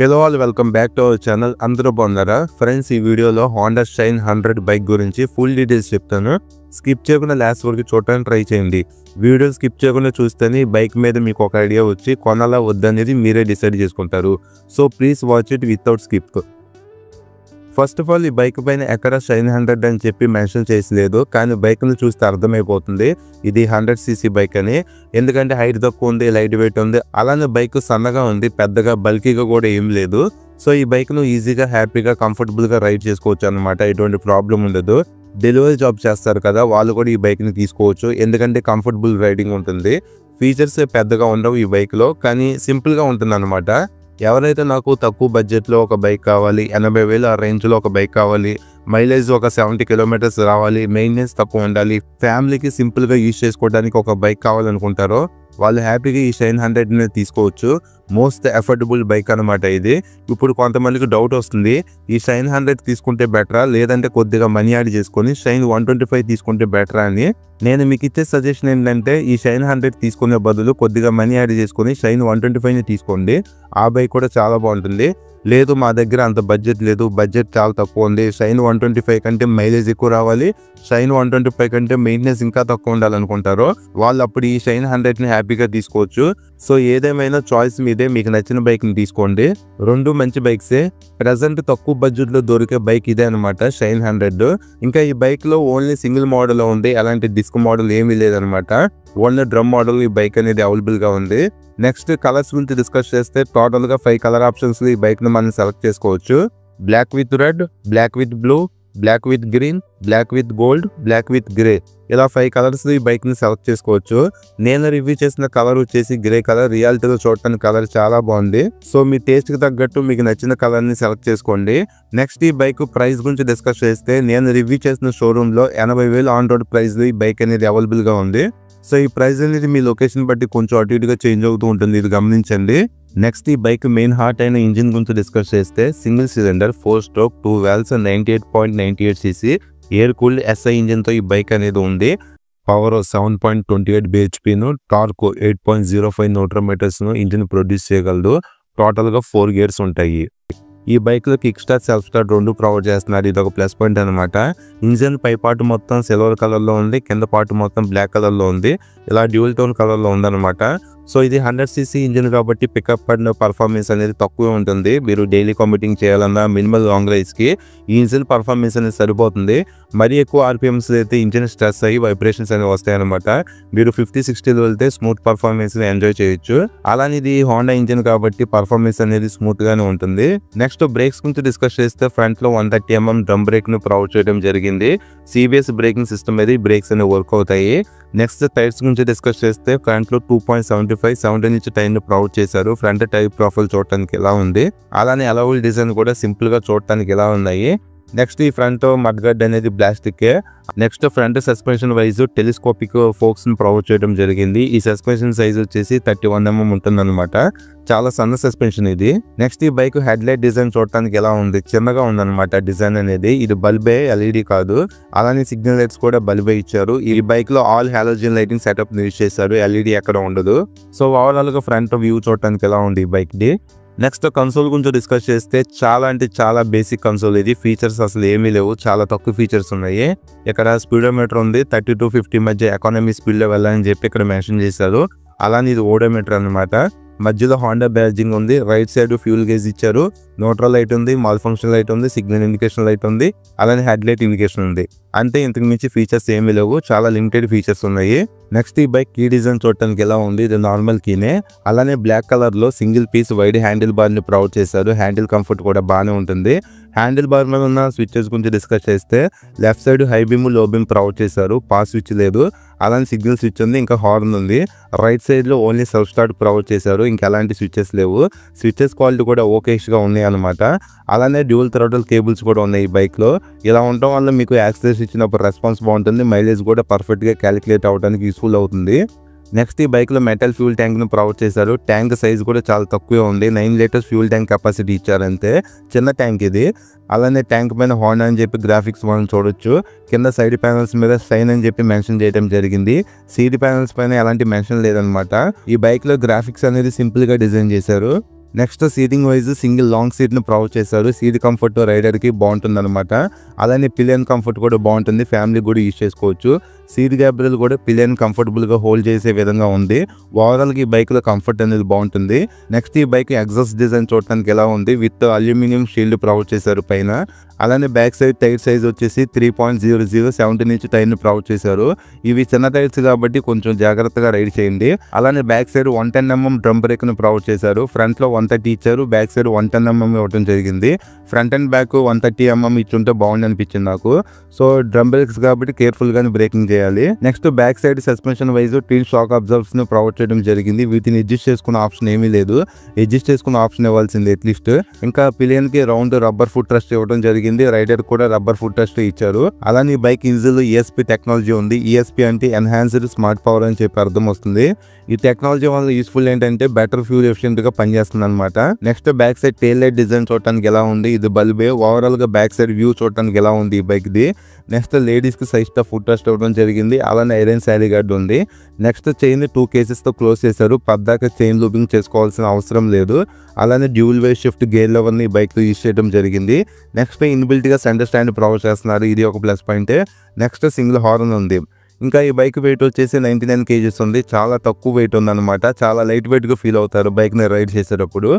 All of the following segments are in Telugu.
Hello all welcome back to our channel. అందరూ బాగున్నారా ఫ్రెండ్స్? ఈ వీడియోలో హోండా షైన్ 100 బైక్ గురించి ఫుల్ డీటెయిల్స్ చెప్తాను. స్కిప్ చేయకుండా లాస్ట్ వరకు చూడటానికి ట్రై చేయండి. వీడియో స్కిప్ చేయకుండా చూస్తేనే బైక్ మీద మీకు ఒక ఐడియా వచ్చి కొనాలా వద్దనేది మీరే డిసైడ్ చేసుకుంటారు. So please watch it without skip. First of all, ఈ బైక్ పైన ఎక్కడ షైన్ 100 అని చెప్పి మెన్షన్ చేసలేదు, కానీ బైక్ను చూస్తే అర్థమైపోతుంది ఇది 100cc బైక్ అని. ఎందుకంటే హైట్ తక్కువ ఉంది, లైట్ వెయిట్ ఉంది, అలానే బైక్ సన్నగా ఉంది, పెద్దగా బల్కీగా కూడా ఏం లేదు. సో ఈ బైక్ను ఈజీగా హ్యాపీగా కంఫర్టబుల్గా రైడ్ చేసుకోవచ్చు అనమాట. ఎటువంటి ప్రాబ్లం ఉండదు. డెలివరీ జాబ్ చేస్తారు కదా, వాళ్ళు కూడా ఈ బైక్ని తీసుకోవచ్చు, ఎందుకంటే కంఫర్టబుల్ రైడింగ్ ఉంటుంది. ఫీచర్స్ పెద్దగా ఉండవు ఈ బైక్లో, కానీ సింపుల్గా ఉంటుంది అనమాట. ఎవరైతే నాకు తక్కువ బడ్జెట్లో ఒక బైక్ కావాలి, 80,000 ఆ రేంజ్లో ఒక బైక్ కావాలి, మైలేజ్ ఒక 70 కిలోమీటర్స్ రావాలి, మెయింటెనెన్స్ తక్కువ ఉండాలి, ఫ్యామిలీకి సింపుల్గా యూజ్ చేసుకోవడానికి ఒక బైక్ కావాలనుకుంటారో వాళ్ళు హ్యాపీగా ఈ షైన్ 100ని తీసుకోవచ్చు. మోస్ట్ అఫోర్డబుల్ బైక్ అనమాట ఇది. ఇప్పుడు కొంతమందికి డౌట్ వస్తుంది, ఈ షైన్ 100 తీసుకుంటే బెటరా, లేదంటే కొద్దిగా మనీ యాడ్ చేసుకొని షైన్ 125 తీసుకుంటే బెటరా అని. నేను మీకు ఇచ్చే సజెషన్ ఏంటంటే, ఈ షైన్ 100 తీసుకునే బదులు కొద్దిగా మనీ యాడ్ చేసుకొని షైన్ 125ని తీసుకోండి. ఆ బైక్ కూడా చాలా బాగుంటుంది. లేదు మా దగ్గర అంత బడ్జెట్ లేదు, బడ్జెట్ చాలా తక్కువ ఉంది, షైన్ 125 కంటే మైలేజ్ ఎక్కువ రావాలి, షైన్ 125 కంటే మెయింటెనెన్స్ ఇంకా తక్కువ ఉండాలనుకుంటారో వాళ్ళు అప్పుడు ఈ షైన్ 100ని హ్యాపీగా తీసుకోవచ్చు. సో ఏదేమైనా చాయిస్ మీదే, మీకు నచ్చిన బైక్ని తీసుకోండి. రెండు మంచి బైక్సే. ప్రజెంట్ తక్కువ బడ్జెట్లో దొరికే బైక్ ఇదే అనమాట, షైన్ 100. ఇంకా ఈ బైక్లో ఓన్లీ సింగిల్ మోడల్ ఉంది, అలాంటి డిస్క్ మోడల్ ఏమీ లేదనమాట. ఓన్లీ డ్రమ్ మోడల్ ఈ బైక్ అనేది అవైలబుల్గా ఉంది. నెక్స్ట్ కలర్స్ గురించి డిస్కస్ చేస్తే టోటల్గా 5 కలర్ ఆప్షన్స్ ఈ బైక్ను మనం సెలెక్ట్ చేసుకోవచ్చు. Black with red, black with blue, black with green, black with gold, black with grey, ఇలా 5 కలర్స్ ఈ బైక్ని సెలెక్ట్ చేసుకోవచ్చు. నేను రివ్యూ చేసిన కలర్ వచ్చేసి గ్రే కలర్. రియాలిటీలో చూడటానికి కలర్ చాలా బాగుంది. సో మీ టేస్ట్కి తగ్గట్టు మీకు నచ్చిన కలర్ని సెలెక్ట్ చేసుకోండి. నెక్స్ట్ ఈ బైక్ ప్రైస్ గురించి డిస్కస్ చేస్తే, నేను రివ్యూ చేసిన షోరూంలో 80,000 ఆన్ రోడ్ ప్రైస్ ఈ బైక్ అనేది అవైలబుల్గా ఉంది. సో ఈ ప్రైస్ అనేది మీ లొకేషన్ బట్టి కొంచెం అటు ఇటుగా చేంజ్ అవుతూ ఉంటుంది, ఇది గమనించండి. నెక్స్ట్ ఈ బైక్ మెయిన్ హార్ట్ అయిన ఇంజిన్ గురించి డిస్కస్ చేస్తే, single cylinder 4 stroke 2 valves 98.98cc air cooled SI ఇంజిన్తో ఈ బైక్ అనేది ఉంది. పవర్ 7.28 bhpను, టార్క్ 8.05 న్యూటన్ మీటర్స్ను ఇంజిన్ ప్రొడ్యూస్ చేయగలదు. టోటల్గా 4 గేర్స్ ఉంటాయి. ఈ బైక్లో కిక్ స్టార్ట్, సెల్ఫ్ స్టార్ట్ రెండు ప్రొవైడ్ చేస్తున్నారు. ఇది ఒక ప్లస్ పాయింట్ అనమాట. ఇంజిన్ పై పార్ట్ మొత్తం సిల్వర్ కలర్లో ఉంది, కింద పార్ట్ మొత్తం బ్లాక్ కలర్లో ఉంది. ఇలా డ్యూల్ టోన్ కలర్లో ఉందన్నమాట. సో ఇది 100cc ఇంజిన్ కాబట్టి పికప్ అండ్ పర్ఫార్మెన్స్ అనేది తక్కువ ఉంటుంది. మీరు డైలీ కమ్యూటింగ్ చేయాలన్నా, మినిమల్ లాంగ్ రైడ్స్కి ఈ ఇంజిన్ పర్ఫార్మెన్స్ అనేది సరిపోతుంది. మరీ ఎక్కువ RPMs అయితే ఇంజిన్ స్ట్రెస్ అయ్యి వైబ్రేషన్స్ అనేవి వస్తాయన్నమాట. మీరు 50-60 వెళ్తే స్మూత్ పర్ఫార్మెన్స్ ఎంజాయ్ చేయొచ్చు. అలానే ఇది హోండా ఇంజిన్ కాబట్టి పర్ఫార్మెన్స్ అనేది స్మూత్ గానే ఉంటుంది. నెక్స్ట్ బ్రేక్స్ గురించి డిస్కస్ చేస్తే, ఫ్రంట్ లో 130mm డ్రమ్ బ్రేక్ ను ప్రొవైడ్ చేయడం జరిగింది. CBS బ్రేకింగ్ సిస్టమ్ మీద ఈ బ్రేక్స్ అనేవి వర్క్ అవుతాయి. నెక్స్ట్ టైర్స్ గురించి డిస్కస్ చేస్తే, ఫ్రంట్ లో 2.75 17 ఇంచ్ టైర్ ను ప్రొవైడ్ చేశారు. ఫ్రంట్ టైర్ ప్రొఫైల్ చూడటానికి ఎలా ఉంది, అలానే అలౌల్ డిజైన్ కూడా సింపుల్ గా చూడటానికి ఎలా ఉన్నాయి. నెక్స్ట్ ఈ ఫ్రంట్ మడ్గార్డ్ అనేది plastic. Next front suspension wise telescopic forks ను ప్రొవైడ్ చేయడం జరిగింది. ఈ సస్పెన్షన్ సైజ్ వచ్చేసి 31mm ఉంటుంది అనమాట. చాలా సన్న సస్పెన్షన్ ఇది. నెక్స్ట్ ఈ బైక్ హెడ్ లైట్ డిజైన్ చూడటానికి ఎలా ఉంది, చిన్నగా ఉందన్నమాట డిజైన్ అనేది. ఇది బల్బే, LED కాదు. అలానే సిగ్నల్ లైట్స్ కూడా బల్బే ఇచ్చారు. ఈ బైక్ లో all halogen lighting setup use చేశారు, LED ఎక్కడ ఉండదు. సో ఓవరాల్ గా ఫ్రంట్ వ్యూ చూడటానికి ఎలా ఉంది ఈ బైక్ ది. నెక్స్ట్ కన్సోల్ గురించి డిస్కస్ చేస్తే, చాలా అంటే చాలా బేసిక్ కన్సోల్ ఇది. ఫీచర్స్ అసలు ఏమీ లేవు, చాలా తక్కువ ఫీచర్స్ ఉన్నాయి. ఇక్కడ స్పీడోమీటర్ ఉంది, 30-50 మధ్య ఎకానమీ స్పీడ్లో వెళ్ళాలని చెప్పి ఇక్కడ మెన్షన్ చేశారు. అలానే ఇది ఓడోమీటర్ అనమాట. మధ్యలో హోండా బ్యాడ్జింగ్ ఉంది. రైట్ సైడ్ ఫ్యూల్ గేజ్ ఇచ్చారు, న్యూట్రల్ లైట్ ఉంది, మాల్ ఫంక్షన్ లైట్ ఉంది, సిగ్నల్ ఇండికేషన్ లైట్ ఉంది, అలానే హెడ్ లైట్ ఇండికేషన్ ఉంది. అంతే, ఇంతకు మించి ఫీచర్స్ ఏమీ లేవు, చాలా లిమిటెడ్ ఫీచర్స్ ఉన్నాయి. నెక్స్ట్ ఈ బైక్ కీ డిజైన్ చూడటానికి ఎలా ఉంది, ఇది నార్మల్ కీనే. అలానే బ్లాక్ కలర్ లో single piece wide handle bar ని ప్రొవైడ్ చేశారు. హ్యాండిల్ కంఫర్ట్ కూడా బాగానే ఉంటుంది. హ్యాండిల్ బార్ మీద ఉన్న స్విచ్చెస్ గురించి డిస్కస్ చేస్తే, లెఫ్ట్ సైడ్ హై బీమ్, లో బీమ్ ప్రొవైడ్ చేశారు. పాస్ స్విచ్ లేదు, అలానే సిగ్నల్ స్విచ్ ఉంది, ఇంకా హార్న్ ఉంది. రైట్ సైడ్ లో ఓన్లీ సెల్ఫ్ స్టార్ట్ ప్రొవైడ్ చేశారు, ఇంకా ఎలాంటి స్విచ్చెస్ లేవు. స్విచ్చెస్ క్వాలిటీ కూడా ఓకేష్గా ఉన్నాయి అనమాట. అలానే డ్యూల్ థ్రోటల్ కేబుల్స్ కూడా ఉన్నాయి ఈ బైక్ లో. ఇలా ఉండటం వల్ల మీకు యాక్సిలరేషన్ ఇచ్చినప్పుడు రెస్పాన్స్ బాగుంటుంది, మైలేజ్ కూడా పర్ఫెక్ట్ గా క్యాలిక్యులేట్ అవడానికి యూస్ఫుల్ అవుతుంది. నెక్స్ట్ ఈ బైక్ లో మెటల్ ఫ్యూల్ ట్యాంక్ ను ప్రొవైడ్ చేశారు. ట్యాంక్ సైజ్ కూడా చాలా తక్కువే ఉంది, 9 లీటర్స్ ఫ్యూల్ ట్యాంక్ కెపాసిటీ ఇచ్చారంతే, చిన్న ట్యాంక్ ఇది. అలానే ట్యాంక్ పైన హోండా అని చెప్పి గ్రాఫిక్స్ మనం చూడొచ్చు. కింద సైడ్ ప్యానల్స్ మీద షైన్ అని చెప్పి మెన్షన్ చేయడం జరిగింది. సీట్ ప్యానల్స్ పైన ఎలాంటి మెన్షన్ లేదనమాట. ఈ బైక్ లో గ్రాఫిక్స్ అనేది సింపుల్ గా డిజైన్ చేశారు. Next seating wise single long seat ను ప్రొవైడ్ చేశారు. సీట్ కంఫర్ట్ రైడర్ కి బాగుంటుంది అనమాట. అలానే పిలియన్ కంఫర్ట్ కూడా బాగుంటుంది, ఫ్యామిలీ కూడా యూజ్ చేసుకోవచ్చు. సీట్ గ్యాబ్రెల్ కూడా పిలియన్ కంఫర్టబుల్ గా హోల్డ్ చేసే విధంగా ఉంది. ఓవరాల్ కి బైక్ లో కంఫర్ట్ అనేది బాగుంటుంది. నెక్స్ట్ ఈ బైక్ ఎగ్జాస్ట్ డిజైన్ చూడటానికి ఎలా ఉంది, విత్ అల్యూమినియం షీల్డ్ ప్రొవైడ్ చేశారు పైన. అలానే బ్యాక్ సైడ్ టైర్ సైజ్ వచ్చేసి 3.00 17 ఇంచ్ టైర్ ని ప్రొవైడ్ చేశారు. ఇవి చిన్న టైర్స్ కాబట్టి కొంచెం జాగ్రత్తగా రైడ్ చేయండి. అలానే back side 110mm drum break ను ప్రొవైడ్ చేశారు. ఫ్రంట్ లో 130 ఇచ్చారు, బ్యాక్ సైడ్ 110mm ఇవ్వడం జరిగింది. ఫ్రంట్ అండ్ బ్యాక్ 130mm ఇచ్చుంటే బాగుంది అనిపించింది నాకు. సో డ్రమ్ బ్రేక్స్ కాబట్టి కేర్ఫుల్ గానే బ్రేకింగ్ చేయాలి. Next back side suspension wise teal shock absorbers ను ప్రొవైడ్ చేయడం జరిగింది. వీటిని అడ్జస్ట్ చేసుకున్న ఆప్షన్ ఏమీ లేదు, అడ్జస్ట్ చేసుకున్న ఆప్షన్ ఇవ్వాల్సింది అట్లీస్ట్. ఇంకా పిలియన్ కి రౌండ్ రబ్బర్ ఫుట్ రెస్ట్ ఇవ్వడం జరిగింది. రైడర్ కూడా రబ్బర్ ఫుట్ రెస్ట్ ఇచ్చారు. అలానే బైక్ ఇంజిన్ లో ESP టెక్నాలజీ ఉంది. ESP అంటే ఎన్హాన్స్డ్ స్మార్ట్ పవర్ అని చెప్పి అర్థం వస్తుంది. ఈ టెక్నాలజీ వల్ల యూస్ఫుల్ ఏంటంటే బెటర్ ఫ్యూల్ ఎఫిషియెంట్ గా పనిచేస్తుంది అనమాట. Next back side tail light design చూడటానికి ఎలా ఉంది, ఇది బల్బే. ఓవరాల్ గా బ్యాక్ సైడ్ వ్యూ చూడటానికి ఎలా ఉంది ఈ బైక్ ది. నెక్స్ట్ లేడీస్ కి సైజ్ ఫుట్ రెస్ట్ ఇవ్వడం జరిగింది. అలానే ఐరన్ శారీ గార్డ్ ఉంది. నెక్స్ట్ చైన్ 2 కేసెస్ తో క్లోజ్ చేశారు. పద్దాక చైన్ లూపింగ్ చేసుకోవాల్సిన అవసరం లేదు. అలానే డ్యూల్ వే షిఫ్ట్ గేర్ లెవెల్ ని బైక్ యూజ్ చేయడం జరిగింది. నెక్స్ట్ ఇన్బిల్ట్ గా సెంటర్ స్టాండ్ ప్రొవైడ్ చేస్తున్నారు, ఇది ఒక plus point. Next single horn ఉంది. ఇంకా ఈ బైక్ వెయిట్ వచ్చేసి 99 kgs ఉంది. చాలా తక్కువ వెయిట్ ఉందన్నమాట. చాలా లైట్ వెయిట్ గా ఫీల్ అవుతారు బైక్ ని రైడ్ చేసేటప్పుడు.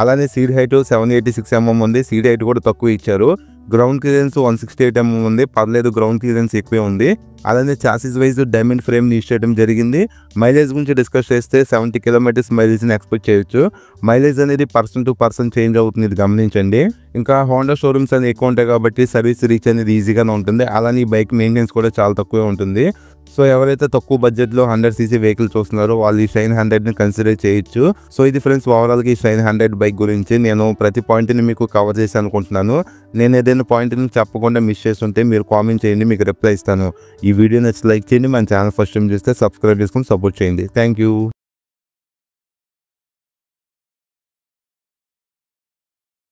అలానే సీట్ హైట్ 786mm ఉంది. సీట్ హైట్ కూడా తక్కువ ఇచ్చారు. గ్రౌండ్ క్లియరెన్స్ 168mm ఉంది, పర్లేదు, గ్రౌండ్ క్లియరెన్స్ ఎక్కువే ఉంది. అలానే chassis wise diamond frame use చేయడం జరిగింది. మైలేజ్ గురించి డిస్కస్ చేస్తే 70 km మైలేజ్ ని ఎక్స్పెక్ట్ చేయొచ్చు. మైలేజ్ అనేది పర్సన్ టు పర్సన్ చేంజ్ అవుతుంది, ఇది గమనించండి. ఇంకా హోండా షోరూమ్స్ అనేది ఎక్కువ ఉంటాయి కాబట్టి సర్వీస్ రీచ్ అనేది ఈజీగానే ఉంటుంది. అలానే ఈ బైక్ మెయింటెనెన్స్ కూడా చాలా తక్కువే ఉంటుంది. సో ఎవరైతే తక్కువ బడ్జెట్లో 100cc వెహికల్ చూస్తున్నారో వాళ్ళు ఈ షైన్ 100ని కన్సిడర్ చేయొచ్చు. సో ఇది ఫ్రెండ్స్ ఓవరాల్గా ఈ షైన్ 100 బైక్ గురించి నేను ప్రతి పాయింట్ని మీకు కవర్ చేసి అనుకుంటున్నాను. నేను ఏదైనా పాయింట్ని చెప్పకుండా మిస్ చేస్తుంటే మీరు కామెంట్ చేయండి, మీకు రిప్లై ఇస్తాను. ఈ వీడియో నచ్చి లైక్ చేయండి, మన ఛానల్ ఫస్ట్ టైం చూస్తే సబ్స్క్రైబ్ చేసుకుని సపోర్ట్ చేయండి. Thank you.